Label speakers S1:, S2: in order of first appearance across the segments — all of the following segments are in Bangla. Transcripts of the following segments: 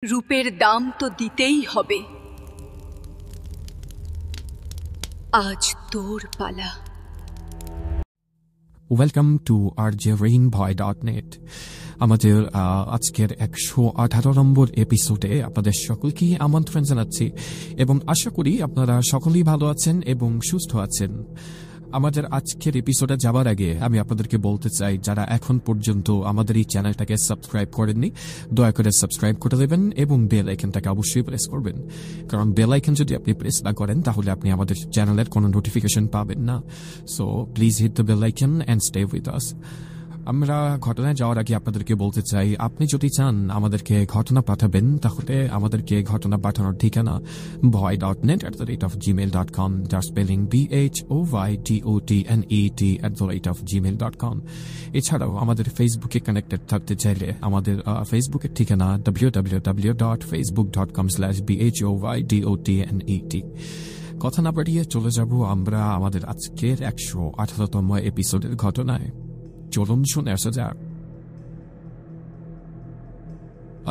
S1: রূপের দাম তো দিতেই হবে। আজ তোর পালা।
S2: Welcome to rjrainboy.net। আমাদের আজকের 118 নম্বর এপিসোডে আপনাদের সকলকে আমন্ত্রণ জানাচ্ছি এবং আশা করি আপনারা সকলেই ভালো আছেন এবং সুস্থ আছেন। আমাদের আজকের এপিসোডে যাওয়ার আগে আমি আপনাদেরকে বলতে চাই, যারা এখন পর্যন্ত আমাদের এই চ্যানেলটাকে সাবস্ক্রাইব করেননি, দয়া করে সাবস্ক্রাইব করে দেবেন এবং বেল আইকনটাকে অবশ্যই প্রেস করবেন, কারণ বেল আইকন যদি আপনি প্রেস না করেন তাহলে আপনি আমাদের চ্যানেলের কোনো নোটিফিকেশন পাবেন না। So please hit the bell icon and stay with us. আমরা ঘটনায় যাওয়ার আগে আপনাদেরকে বলতে চাই, আপনি যদি চান আমাদেরকে ঘটনা পাঠাবেন তাহলে আমাদেরকে ঘটনা পাঠানোর ঠিকানা boy.net@gmail.com, যার স্পেলিং BHOYDOTNET@gmail.com। এছাড়াও আমাদের ফেসবুকে কানেক্টেড থাকতে চাইলে আমাদের ফেসবুকের ঠিকানা www.facebook.com/BHOYDOTNET। কথা না বাড়িয়ে চলে যাব আমরা আমাদের আজকের 118তম এপিসোডের ঘটনায়। চলুন শুনে আসা যাক।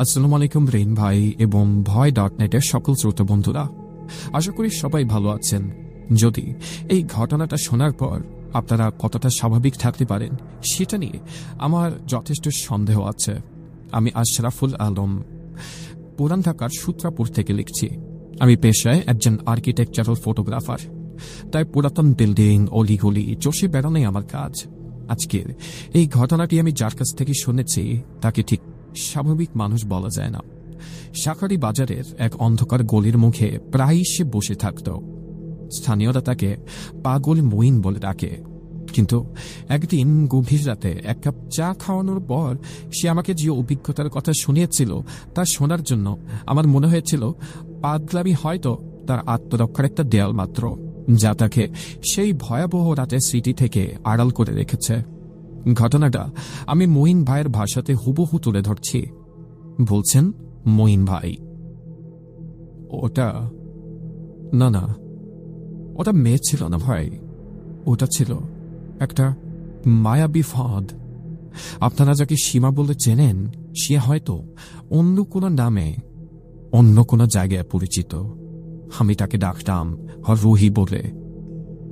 S2: আসসালামু আলাইকুম রেইন ভাই এবং ভয়.নেটের সকল শ্রোতা বন্ধুরা, আশা করি সবাই ভালো আছেন। যদি এই ঘটনাটা শোনার পর আপনারা কতটা স্বাভাবিক থাকতে পারেন সেটা নিয়ে আমার যথেষ্ট সন্দেহ আছে। আমি আশরাফুল আলম, পুরান ঢাকার সূত্রাপুর থেকে লিখছি। আমি পেশায় একজন আর্কিটেকচারাল ফটোগ্রাফার, তাই পুরাতন বিল্ডিং, অলিগলি চষে বেড়ানোই আমার কাজ। আজকের এই ঘটনাটি আমি যার কাছ থেকে শুনেছি তাকে ঠিক স্বাভাবিক মানুষ বলা যায় না। শাঁখারী বাজারের এক অন্ধকার গলির মুখে প্রায়ই সে বসে থাকত। স্থানীয়রা তাকে পাগল মঈন বলে ডাকে। কিন্তু একদিন গভীর রাতে এক কাপ চা খাওয়ানোর পর সে আমাকে যে অভিজ্ঞতার কথা শুনিয়েছিল তা শোনার জন্য আমার মনে হয়েছিল পাগলামি হয়তো তার আত্মরক্ষার একটা দেয়াল মাত্র, যা তাকে সেই ভয়াবহ রাতের স্মৃতি থেকে আড়াল করে রেখেছে। ঘটনাটা আমি মঈন ভাইয়ের ভাষাতে হুবহু তুলে ধরছি। বলছেন মঈন ভাই, ওটা না ওটা মেয়ে ছিল না ভাই, ওটা ছিল একটা মায়াবী ফাঁদ। আপনারা যাকে সীমা বলে চেনেন সে হয়তো অন্য কোনো নামে অন্য কোনো জায়গায় পরিচিত। আমি তাকে ডাকতাম রুহি বলে।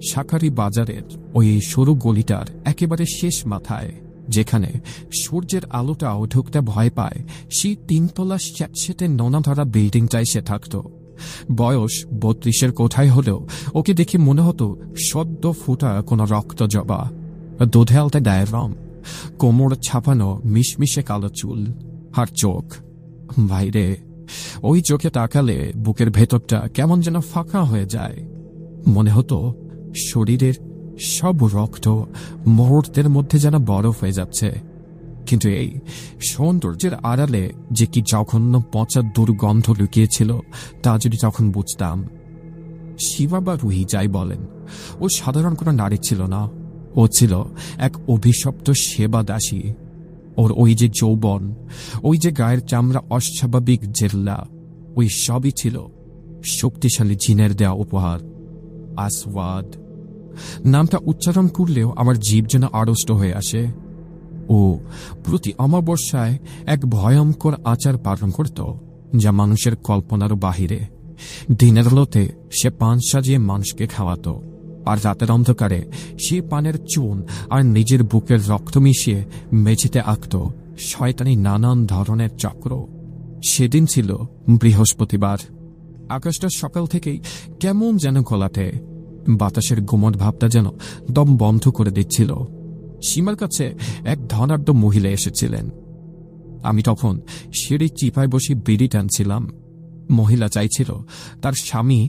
S2: শাঁখারী বাজারের ওই সরু গলিটার একেবারে শেষ মাথায়, যেখানে সূর্যের আলোটাও ঢুকতে ভয় পায়, সেই 3 তলা স্যাঁতসেঁতে নোনা ধরা বিল্ডিংটায় সে থাকত। বয়স 32-এর কোঠায় হলেও ওকে দেখে মনে হতো সদ্য ফুটা কোনো রক্ত জবা। দুধে আলতা গায়ের রং, কোমর ছাপানো মিশমিশে কালো চুল আর চোখ। বাইরে ওই চোখে তাকালে বুকের ভেতরটা কেমন যেন ফাঁকা হয়ে যায়। মনে হতো শরীরের সব রক্ত মুহূর্তের মধ্যে যেন বরফ হয়ে যাচ্ছে। কিন্তু এই সৌন্দর্যের আড়ালে যে কি জঘন্য পচা দুর্গন্ধ লুকিয়েছিল তা যদি তখন বুঝতাম। শিবা বা রুহি যাই বলেন, ও সাধারণ কোনো নারী ছিল না। ও ছিল এক অভিশপ্ত সেবা দাসী। ওর ওই যে যৌবন, ওই যে গায়ের চামড়া অস্বাভাবিক জেল্লা, ওই সবই ছিল শক্তিশালী জিনের দেয়া উপহার। আসওয়াদ নামটা উচ্চারণ করলেও আমার জীব যেন আড়ষ্ট হয়ে আসে। ও প্রতি অমাবস্যায় এক ভয়ঙ্কর আচার পালন করত, যা মানুষের কল্পনারও বাহিরে। দিনের আলোতে সে পান সাজিয়ে মানুষকে খাওয়াত, আর রাতের অন্ধকারে সে পানের চুন আর নিজের বুকের রক্ত মিশিয়ে মেঝেতে আঁকত শয়তানি নানান ধরনের চক্র। সেদিন ছিল বৃহস্পতিবার। আকাশটা সকাল থেকেই কেমন যেন ঘোলাটে। বাতাসের গুমট ভাবটা যেন দম বন্ধ করে দিচ্ছিল। সীমার কাছে এক ধনাঢ্য মহিলা এসেছিলেন। আমি তখন সিঁড়ির চিপায় বসে বিড়ি টানছিলাম। মহিলা চাইছিল তার স্বামী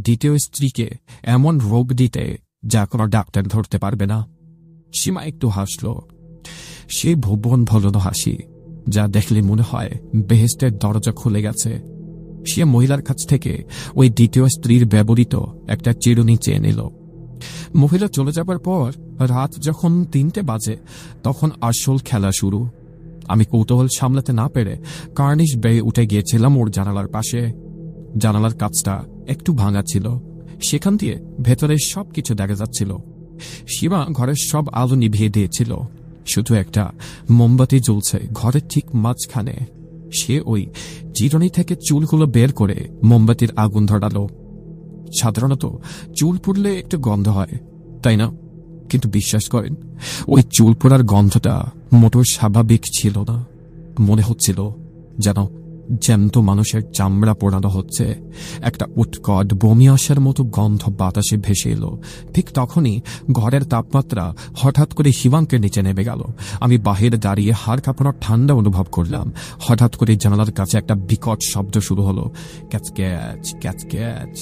S2: দ্বিতীয় স্ত্রীকে এমন রোগ দিতে যা কোনো ডাক্তার ধরতে পারবে না। সীমা একটু হাসল, সেই ভুবন ভলন হাসি যা দেখলে মনে হয় বেহেশতের দরজা খুলে গেছে। সে মহিলার কাছ থেকে ওই দ্বিতীয় স্ত্রীর ব্যবহৃত একটা চিরুনি চেয়ে নিল। মহিলা চলে যাবার পর রাত যখন 3টে বাজে তখন আসল খেলা শুরু। আমি কৌতূহল সামলাতে না পেরে কার্নিশ বেয়ে উঠে গিয়েছিলাম ওর জানালার পাশে। জানালার কাঁচটা একটু ভাঙা ছিল, সেখান দিয়ে ভেতরে সবকিছু দেখা যাচ্ছিল। সীমা ঘরের সব আলো নিভিয়ে দিয়েছিল, শুধু একটা মোমবাতি জ্বলছে ঘরের ঠিক মাঝখানে। সে ওই চিরুনি থেকে চুলগুলো বের করে মোমবাতির আগুন ধরালো। সাধারণত চুল পুড়লে একটু গন্ধ হয়, তাই না? কিন্তু বিশ্বাস করেন, ওই চুল পোড়ার গন্ধটা মোটেও স্বাভাবিক ছিল না। মনে হচ্ছিল যেন জ্যান্ত মানুষের চামড়া পোড়ানো হচ্ছে। একটা উৎকট বমি আসার মতো গন্ধ বাতাসে ভেসে এলো। ঠিক তখনই ঘরের তাপমাত্রা হঠাৎ করে হিমাঙ্কের নিচে নেমে গেল। আমি বাহিরে দাঁড়িয়ে হাড় কাঁপানোর ঠান্ডা অনুভব করলাম। হঠাৎ করে জানালার কাছে একটা বিকট শব্দ শুরু হলো, ক্যাচ ক্যাচ ক্যাচ ক্যাচ,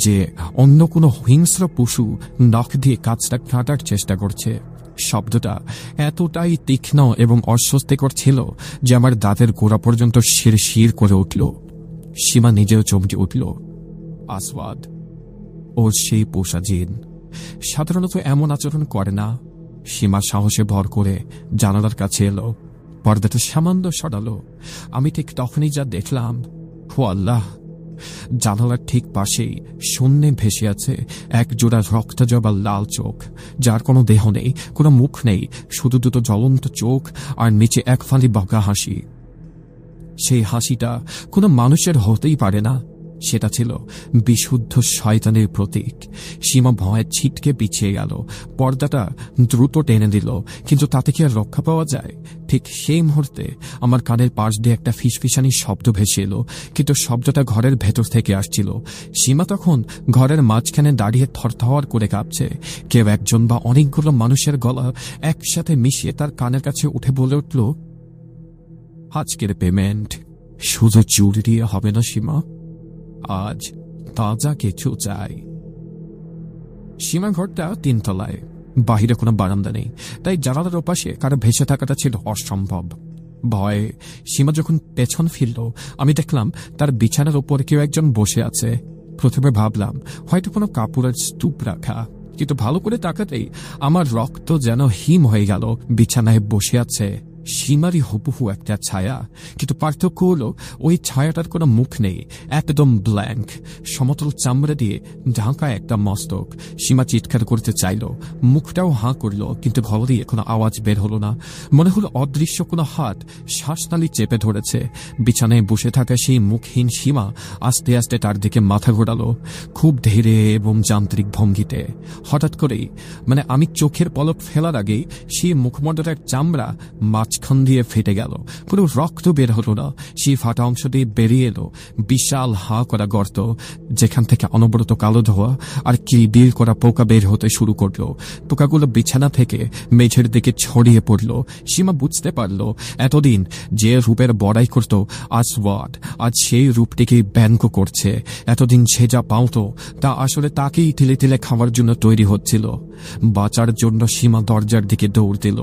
S2: যে অন্য কোনো হিংস্র পশু নখ দিয়ে কাঁচটা কাটার চেষ্টা করছে। শব্দটা এতটাই তীক্ষ্ণ এবং অস্বস্তিকর ছিল যে আমার দাঁতের গোড়া পর্যন্ত শিরশির করে উঠল। সীমা নিজেও চমকে উঠল। আসওয়াদ, ওর সেই পোষা জিন, সাধারণত এমন আচরণ করে না। সীমা সাহসে ভর করে জানালার কাছে এলো, পর্দাটা সামান্য সরালো। আমি ঠিক তখনই যা দেখলাম, ও আল্লাহ! জানালার ঠিক পাশেই শূন্যে ভেসে আছে এক জোড়া রক্তজবা লাল চোখ, যার কোনো দেহ নেই, কোনো মুখ নেই, শুধু দুটো জ্বলন্ত চোখ আর নিচে এক ফালি বাঁকা হাসি। সেই হাসিটা কোনো মানুষের হতেই পারে না। সেটা ছিল বিশুদ্ধ শয়তানের প্রতীক। সীমা ভয়ে ছিটকে পিছিয়ে গেল। পর্দাটা দ্রুত টেনে দিল, কিন্তু তাতে কি আর রক্ষা পাওয়া যায়? ঠিক সেই মুহূর্তে আমার কানের পাশ দিয়ে একটা ফিসফিসানি শব্দ ভেসে এলো, কিন্তু শব্দটা ঘরের ভেতর থেকে আসছিল। সীমা তখন ঘরের মাঝখানে দাঁড়িয়ে থরথর করে কাঁপছে। কেউ একজন বা অনেকগুলো মানুষের গলা একসাথে মিশিয়ে তার কানের কাছে উঠে বলে উঠল, আজকের পেমেন্ট শুধু চুরি দিয়ে হবে না সীমা, আজ তাজা কিছু চাই। সীমা ঘরটা 3 তলায়, বাহিরে কোনো বারান্দা নেই, তাই জানালার ওপাশে কারো ভেসে থাকাটা ছিল অসম্ভব। ভয়ে সীমা যখন পেছন ফিরল, আমি দেখলাম তার বিছানার ওপর কেউ একজন বসে আছে। প্রথমে ভাবলাম হয়তো কোনো কাপড়ের স্তূপ রাখা, কিন্তু ভালো করে তাকাতেই আমার রক্ত যেন হিম হয়ে গেল। বিছানায় বসে আছে সীমারই হুবহু একটা ছায়া, কিন্তু পার্থক্য হলো ওই ছায়াটার কোনো মুখ নেই, একদম ব্ল্যাঙ্ক। সমতল চামড়া দিয়ে ঢাকা একটা মস্তক। সীমা চিৎকার করতে চাইল, মুখটাও হাঁ করল, কিন্তু গলা দিয়ে কোনো আওয়াজ বের হলো না। মনে হলো অদৃশ্য কোনো হাত শ্বাসনালী চেপে ধরেছে। বিছানায় বসে থাকা সেই মুখহীন সীমা আস্তে আস্তে তার দিকে মাথা ঘোরালো, খুব ধীরে এবং যান্ত্রিক ভঙ্গিতে। হঠাৎ করেই, আমি চোখের পলক ফেলার আগেই সেই মুখমণ্ডলের চামড়া মাঝখান দিয়ে ফেটে গেল। কোনো রক্ত বের হলো না, সেই ফাটা অংশ দিয়ে বেরিয়ে এলো বিশাল হা করা গর্ত, যেখান থেকে অনবরত কালো ধোয়া আর কিলবিল করা পোকা বের হতে শুরু করলো। পোকাগুলো বিছানা থেকে মেঝের দিকে ছড়িয়ে পড়ল। সীমা বুঝতে পারল, এতদিন যে রূপের বড়াই করত আসওয়াদ, আজ সেই রূপটিকেই ব্যঙ্গ করছে। এতদিন সে যা পাওত তা আসলে তাকেই তিলে তিলে খাওয়ার জন্য তৈরি হচ্ছিল। বাঁচার জন্য সীমা দরজার দিকে দৌড় দিল।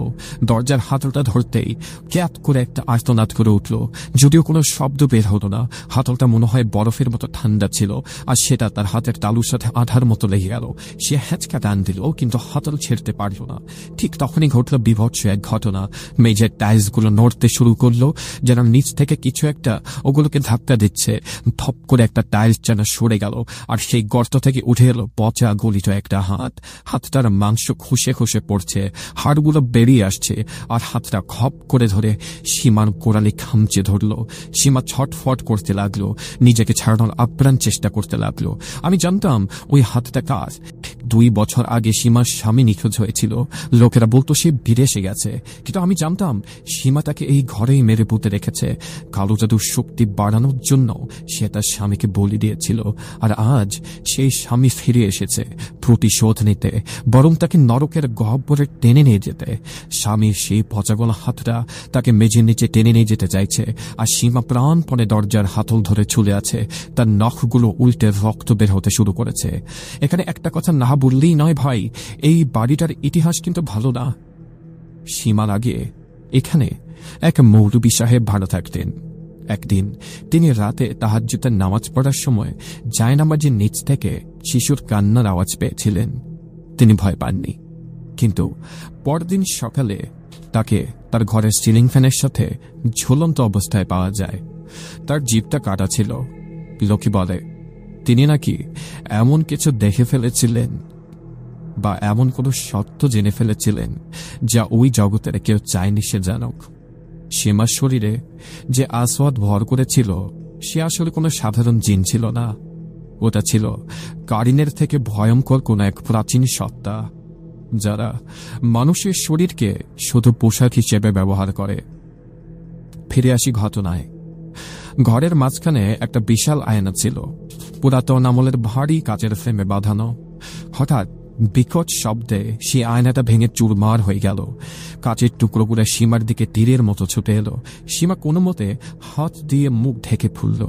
S2: দরজার হাতলটা ধরতেই ক্যাপ করে একটা আর্তনাদ করে উঠল, যদিও কোনো শব্দ বের হলো না। হাতলটা মনে হয় বরফের মতো ঠান্ডা ছিল, আর সেটা তার হাতের তালুর সাথে আধার মতো লেগে গেল। সে হ্যাঁচকা টান দিল, কিন্তু হাতল ছেড়তে পারল না। ঠিক তখনই ঘটল বিভৎস এক ঘটনা। মেঝের টাইলসগুলো নড়তে শুরু করলো, যেন নিচ থেকে কিছু একটা ওগুলোকে ধাক্কা দিচ্ছে। ধপ করে একটা টাইলস যেন সরে গেল, আর সেই গর্ত থেকে উঠে এলো পচা গলিত একটা হাত। হাতটার মাংস খুশে খুশে পড়ছে, হাড়গুলো বেরিয়ে আসছে, আর হাতটা খপ করে ধরে সীমার কোড়ালি খামচে ধরল। সীমা ছটফট করতে লাগলো, নিজেকে ছাড়ানোর আপ্রাণ চেষ্টা করতে লাগলো। আমি জানতাম ওই হাতটা কার। 2 বছর আগে সীমার স্বামী নিখোঁজ হয়েছিল। লোকেরা বলতো সে বিদেশে গেছে, কিন্তু আমি জানতাম সীমা তাকে এই ঘরেই মেরে পুঁতে রেখেছে। কালো জাদুর শক্তি বাড়ানোর জন্য সে তার স্বামীকে বলি দিয়েছিল, আর আজ সেই স্বামী ফিরে এসেছে প্রতিশোধ নিতে, বরং তাকে নরকের গহ্বরে টেনে নিয়ে যেতে। স্বামীর সেই পচাগলা হাতটা তাকে মেঝের নিচে টেনে নিয়ে যেতে চাইছে, আর সীমা প্রাণপণে দরজার হাতল ধরে ঝুলে আছে। তার নখগুলো উল্টে রক্ত বের হতে শুরু করেছে। এখানে একটা কথা না বললেই নয় ভাই, এই বাড়িটার ইতিহাস কিন্তু ভালো না। সীমার আগে এখানে এক মৌলবী সাহেব ভাড়া থাকতেন। একদিন তিনি রাতে তাহাজ্জুদের নামাজ পড়ার সময় জায়নামাজের নিচ থেকে শিশুর কান্নার আওয়াজ পেয়েছিলেন। তিনি ভয় পাননি, কিন্তু পরদিন সকালে তাকে তার ঘরের সিলিং ফ্যানের সাথে ঝুলন্ত অবস্থায় পাওয়া যায়। তার জিভটা কাটা ছিল। লোকে বলে তিনি নাকি এমন কিছু দেখে ফেলেছিলেন বা এমন কোনো সত্য জেনে ফেলেছিলেন যা ওই জগতের কেউ চায়নি সে জানুক। সীমার শরীরে যে আসওয়াদ ভর করেছিল সে আসলে কোনো সাধারণ জিন ছিল না। ওটা ছিল কারিনের থেকে ভয়ঙ্কর কোন এক প্রাচীন সত্তা, যারা মানুষের শরীরকে শুধু পোশাক হিসেবে ব্যবহার করে। ফিরে আসি ঘটনায়। ঘরের মাঝখানে একটা বিশাল আয়না ছিল, পুরাতন আমলের ভারী কাচের ফ্রেমে বাঁধানো। হঠাৎ বিকট শব্দে সেই আয়নাটা ভেঙে চুরমার হয়ে গেল। কাচের টুকরোগুলো সীমার দিকে তীরের মতো ছুটে এলো। সীমা কোনো মতে হাত দিয়ে মুখ ঢেকে ফুলল,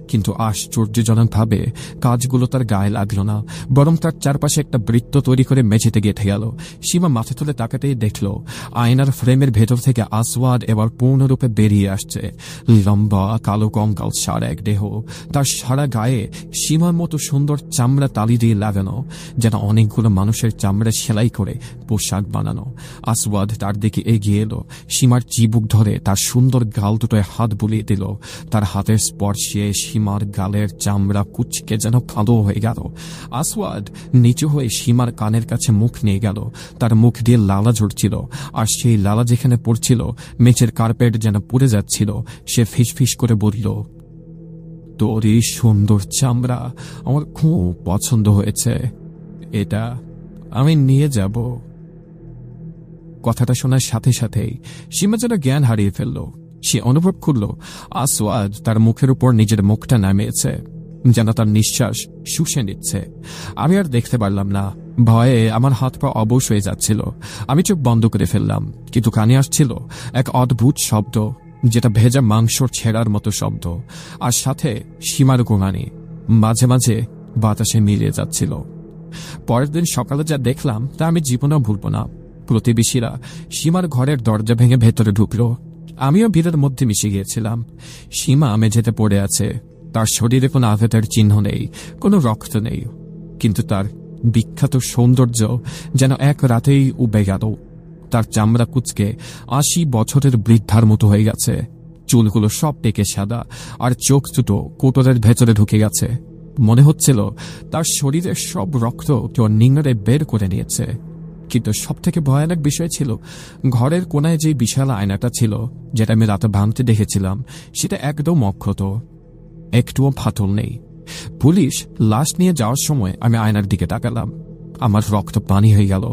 S2: কিন্তু আশ্চর্যজনকভাবে কাজগুলো তার গায়ে লাগল না, বরং তার চারপাশে একটা বৃত্ত তৈরি করে মেঝেতে গেঁথে গেল। সীমা মাথা তুলে তাকাতেই দেখল আয়নার ফ্রেমের ভেতর থেকে আসওয়াদ এবার পূর্ণরূপে বেরিয়ে আসছে। লম্বা কালো কঙ্কাল সারা এক দেহ, তার সারা গায়ে সীমার মতো সুন্দর চামড়া তালি দিয়ে লাগানো, যেন অনেকগুলো মানুষের চামড়া সেলাই করে পোশাক বানানো। আসওয়াদ তার দিকে এগিয়ে এলো, সীমার চিবুক ধরে তার সুন্দর গাল দুটোয় হাত বুলিয়ে দিল। তার হাতের স্পর্শে সীমার গালের চামড়া কুচকে যেন কালো হয়ে গেল। আসওয়াদ নিচু হয়ে সীমার কানের কাছে মুখ নিয়ে গেল। তার মুখ দিয়ে লালা ঝরছিল, আর সেই লালা যেখানে পড়ছিল মেঝের কার্পেট যেন পুড়ে যাচ্ছিল। সে ফিসফিস করে বলল, তোর এই সুন্দর চামড়া আমার খুব পছন্দ হয়েছে, এটা আমি নিয়ে যাব। কথাটা শোনার সাথে সাথেই সীমা যেন জ্ঞান হারিয়ে ফেলল। সে অনুভব করল আসওয়াদ তার মুখের উপর নিজের মুখটা নামিয়েছে, যেন তার নিঃশ্বাস শুষে নিচ্ছে। আমি আর দেখতে পারলাম না, ভয়ে আমার হাত পা অবশ হয়ে যাচ্ছিল। আমি চোখ বন্ধ করে ফেললাম, কিন্তু কানে আসছিল এক অদ্ভুত শব্দ, যেটা ভেজা মাংসর ছেঁড়ার মতো শব্দ, আর সাথে সীমার গোঙানি মাঝে মাঝে বাতাসে মিলিয়ে যাচ্ছিল। পরের দিন সকালে যা দেখলাম তা আমি জীবনেও ভুলব না। প্রতিবেশীরা সীমার ঘরের দরজা ভেঙে ভেতরে ঢুকল। আমিও ভিড়ের মধ্যে মিশে গিয়েছিলাম। সীমা মেঝেতে পড়ে আছে, তার শরীরে কোনো আঘাতের চিহ্ন নেই, কোনো রক্ত নেই, কিন্তু তার বিখ্যাত সৌন্দর্য যেন এক রাতেই উবে গেল। তার চামড়া কুচকে ৮০ বছরের বৃদ্ধার মতো হয়ে গেছে। চুলগুলো সব পেকে সাদা, আর চোখ দুটো কোটরের ভেতরে ঢুকে গেছে। মনে হচ্ছিল তার শরীরের সব রক্ত কেউ নিংড়ে বের করে নিয়েছে। কিন্তু সব থেকে ভয়ানক বিষয় ছিল, ঘরের কোনায় যে বিশাল আয়নাটা ছিল, যেটা আমি রাতে ভাঙতে দেখেছিলাম, সেটা একদম অক্ষত, একটুও ফাটল নেই। পুলিশ লাশ নিয়ে যাওয়ার সময় আমি আয়নার দিকে তাকালাম, আমার রক্ত পানি হয়ে গেল।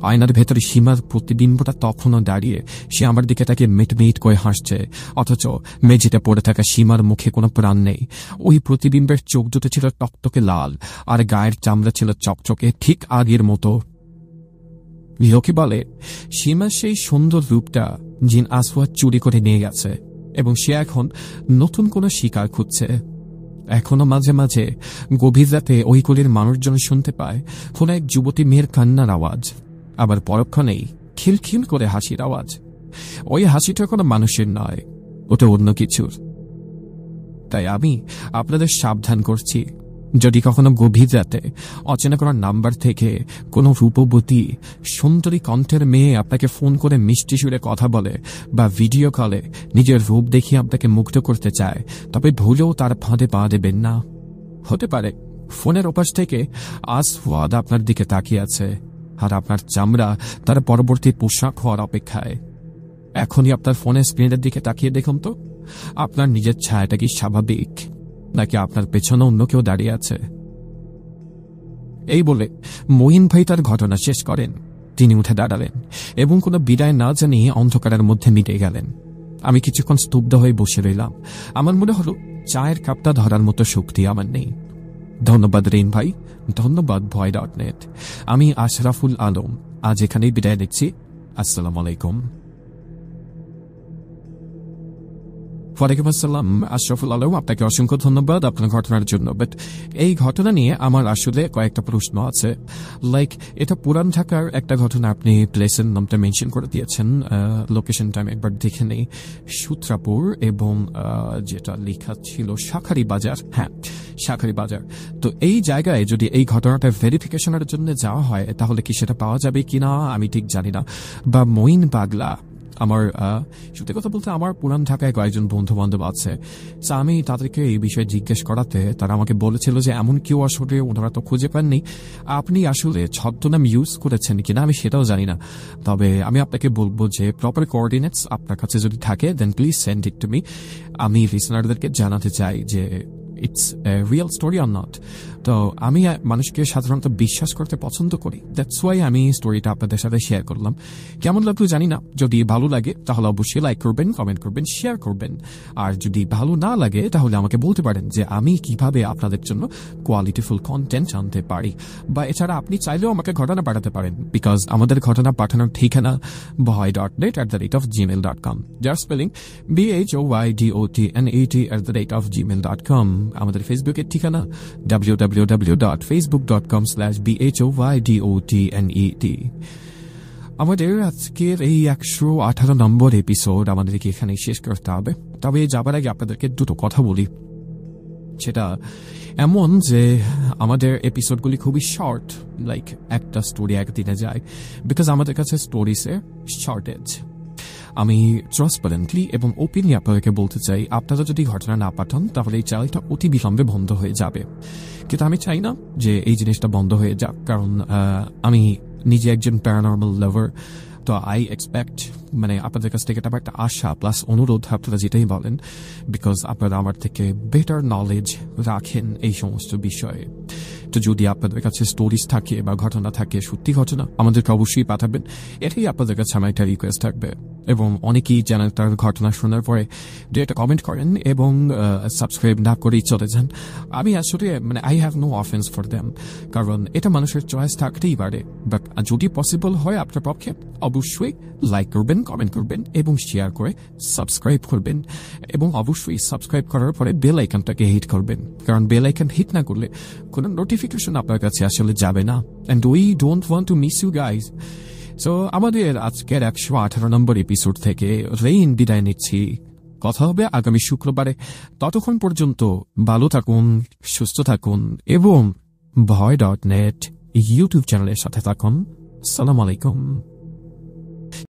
S2: আয়নার ভেতরে সীমার প্রতিবিম্বটা তখনও দাঁড়িয়ে, সে আমার দিকে তাকে মিটমিট করে হাসছে, অথচ মেঝেতে পড়ে থাকা সীমার মুখে কোনো প্রাণ নেই। ওই প্রতিবিম্বের চোখ দুটো ছিল টকটকে লাল, আর গায়ের চামড়া ছিল চকচকে, ঠিক আগের মতো। লোকে বলে সীমা সেই সুন্দর রূপটা জিন আসওয়াদ চুরি করে নিয়ে গেছে, এবং সে এখন নতুন কোনো শিকার খুঁজছে। এখনো মাঝে মাঝে গভীর রাতে ওই গলির মানুষজন শুনতে পায় কোন এক যুবতী মেয়ের কান্নার আওয়াজ, আবার পরক্ষণেই খিলখিল করে হাসির আওয়াজ। ওই হাসিটা কোনো মানুষের নয়, ওটা অন্য কিছুর। তাই আমি আপনাদের সাবধান করছি, যদি কখনো গভীর রাতে অচেনা কোনো নাম্বার থেকে কোনো রূপবতী সুন্দরী কণ্ঠের মেয়ে আপনাকে ফোন করে মিষ্টি সুরে কথা বলে, বা ভিডিও কলে নিজের রূপ দেখিয়ে আপনাকে মুগ্ধ করতে চায়, তবে ভুলেও তার ফাঁদে পা দেবেন না। হতে পারে ফোনের ওপাশ থেকে আসওয়াদ আপনার দিকে তাকিয়ে আছে, আর আপনার চামড়া তার পরবর্তী পোশাক হওয়ার অপেক্ষায়। এখনই আপনার ফোনের স্ক্রিনের দিকে তাকিয়ে দেখুন তো, আপনার নিজের ছায়াটা কি স্বাভাবিক, নাকি আপনার পেছনে অন্য কেউ দাঁড়িয়ে আছে? এই বলে মহিন ভাই তার ঘটনা শেষ করেন। তিনি উঠে দাঁড়ালেন এবং কোনো বিদায় না জানিয়ে অন্ধকারের মধ্যে মিটে গেলেন। আমি কিছুক্ষণ স্তব্ধ হয়ে বসে রইলাম। আমার মনে হলো চায়ের কাপটা ধরার মতো শক্তি আমার নেই। ধন্যবাদ রেন ভাই, ধন্যবাদ ভয়.net। আমি আশরাফুল আলম, আজ এখানেই বিদায় নিচ্ছি। আসসালামু আলাইকুম। ওয়ালাইকুম আসসালাম আশরাফুল আলম, আপনাকে অসংখ্য ধন্যবাদ আপনার ঘটনার জন্য। বাট এই ঘটনা নিয়ে আমার আসলে কয়েকটা প্রশ্ন আছে। লাইক, এটা পুরান ঢাকার একটা ঘটনা, আপনি প্লেসের নামটা মেনশন করে দিয়েছেন, লোকেশনটা আমি একবার দেখে নেই, সূত্রাপুর, এবং যেটা লেখা ছিল শাখারি বাজার। হ্যাঁ, শাখারি বাজার। তো এই জায়গায় যদি এই ঘটনাটা ভেরিফিকেশনের জন্য যাওয়া হয়, তাহলে কি সেটা পাওয়া যাবে কিনা আমি ঠিক জানি না। বা মঈন পাগলা, আমার সত্যি কথা বলতে আমার পুরান ঢাকায় কয়েকজন বন্ধু বান্ধব আছে, তো আমি তাদেরকে এই বিষয়ে জিজ্ঞেস করাতে তারা আমাকে বলেছিল যে এমন কেউ আসলে ওনারা তো খুঁজে পাননি, আপনি আসলে ছদ্মনাম ইউজ করেছেন কিনা আমি সেটাও জানি না। তবে আমি আপনাকে বলবো যে প্রপার কোঅর্ডিনেটস আপনার কাছে যদি থাকে then please send it to me. আমি লিসনারদেরকে জানাতে চাই যে it's real story or not. তো আমি মানুষকে সাধারণত বিশ্বাস করতে পছন্দ করি, দ্যাটস ওয়াই আমি স্টোরিটা আপনাদের সাথে শেয়ার করলাম। কেমন লাগলো জানি না, যদি ভালো লাগে তাহলে অবশ্যই লাইক করবেন, কমেন্ট করবেন, শেয়ার করবেন। আর যদি ভালো না লাগে তাহলে আমাকে বলতে পারেন যে আমি কিভাবে আপনাদের জন্য কোয়ালিটিফুল কন্টেন্ট আনতে পারি। বা এছাড়া আপনি চাইলেও আমাকে ঘটনা পাঠাতে পারেন, বিকজ আমাদের ঘটনা পাঠানোর ঠিকানা bhoy.net@gmail.com, যার স্পেলিং BHOYDOTNET@gmail.com। আমাদের ফেসবুকের ঠিকানা www.facebook.com/BHOYDOTNET। আমাদের আজকের এই 118 নম্বর এপিসোড আমাদেরকে এখানেই শেষ করতে হবে। তবে যাবার আগে আপনাদেরকে দুটো কথা বলি। সেটা এমন যে আমাদের এপিসোডগুলি খুবই শর্ট, লাইক একটা স্টোরি একদিনে যায়, বিকজ আমাদের কাছে স্টোরিজের শর্টেজ। আমি ট্রান্সপারেন্টলি এবং ওপেনলি আপনাদেরকে বলতে চাই, আপনারা যদি ঘটনা না পাঠান তাহলে এই চ্যানেলটা অতি বিলম্বে বন্ধ হয়ে যাবে। কিন্তু আমি চাই না যে এই জিনিসটা বন্ধ হয়ে যাক, কারণ আমি নিজে একজন প্যারানর্মাল লাভার। তো আই এক্সপেক্ট, মানে আপনাদের কাছ থেকে এটা একটা আশা প্লাস অনুরোধ, আপনারা যেটাই বলেন, বিকজ আপনারা আমার থেকে বেটার নলেজ রাখেন এই সমস্ত বিষয়ে। তো যদি আপনাদের কাছে স্টোরিজ থাকে বা ঘটনা থাকে, সত্যি ঘটনা, আমাদেরকে অবশ্যই পাঠাবেন। এটাই আপনাদের কাছে আমার একটা রিকোয়েস্ট থাকবে। এবং অনেকেই চ্যানেলটার ঘটনা শোনার পরে দু একটা কমেন্ট করেন এবং সাবস্ক্রাইব না করেই চলে যান। আমি আসলে মানে I have no offence for them, কারণ এটা মানুষের চয়েস থাকতেই পারে। বাট যদি পসিবল হয় আপনার পক্ষে, অবশ্যই লাইক করবেন, কমেন্ট করবেন এবং শেয়ার করে সাবস্ক্রাইব করবেন। এবং অবশ্যই সাবস্ক্রাইব করার পরে বেল আইকনটাকে হিট করবেন, কারণ বেল আইকন হিট না করলে কোনো নোটিফিকেশন আপনার কাছে আসলে যাবে না। And we don't want to miss you guys. So আমাদের আজকের 118 নম্বর এপিসোড থেকে রেইন বিদায় নিচ্ছি। কথা হবে আগামী শুক্রবারে। ততক্ষণ পর্যন্ত ভালো থাকুন, সুস্থ থাকুন এবং ভয়.net ইউটিউব চ্যানেলের সাথে থাকুন। আসসালামু আলাইকুম।